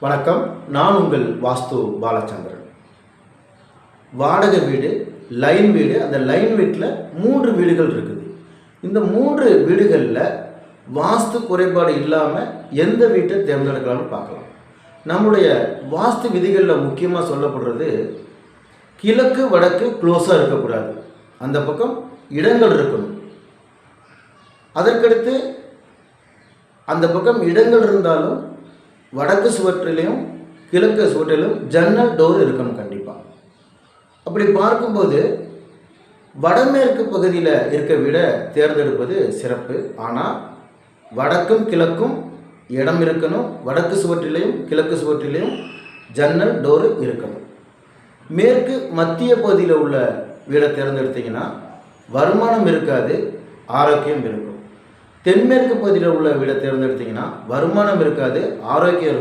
வணக்கம். நான் உங்கள் வாஸ்து பாலச்சந்திரன். வாடகை வீடு, லைன் வீடு, அந்த லைன் வீட்டில் 3 வீடுகள் இருக்குது. இந்த 3 வீடுகளில் வாஸ்து குறைபாடு இல்லாமல் எந்த வீட்டை தேர்ந்தெடுக்கலாம்னு பார்க்கலாம். நம்முடைய வாஸ்து விதிகளில் முக்கியமாக சொல்லப்படுறது, கிழக்கு வடக்கு க்ளோஸாக இருக்கக்கூடாது, அந்த பக்கம் இடங்கள் இருக்கணும். அதற்கடுத்து அந்த பக்கம் இடங்கள் இருந்தாலும் வடக்கு சுவற்றிலையும் கிழக்கு சுவற்றிலும் ஜன்னல் டோர் இருக்கணும் கண்டிப்பாக. அப்படி பார்க்கும்போது வடமேற்கு பகுதியில் இருக்க வீடை தேர்ந்தெடுப்பது சிறப்பு. ஆனால் வடக்கும் கிழக்கும் இடம் இருக்கணும், வடக்கு சுவற்றிலையும் கிழக்கு சுவற்றிலையும் ஜன்னல் டோரு இருக்கணும். மேற்கு மத்திய பகுதியில் உள்ள வீடை தேர்ந்தெடுத்தீங்கன்னா வருமானம் இருக்காது, ஆரோக்கியம் இருக்கும். தென்மேற்கு பகுதியில் உள்ள வீடை தேர்ந்தெடுத்தீங்கன்னா வருமானம் இருக்காது, ஆரோக்கியம் இருக்கும்.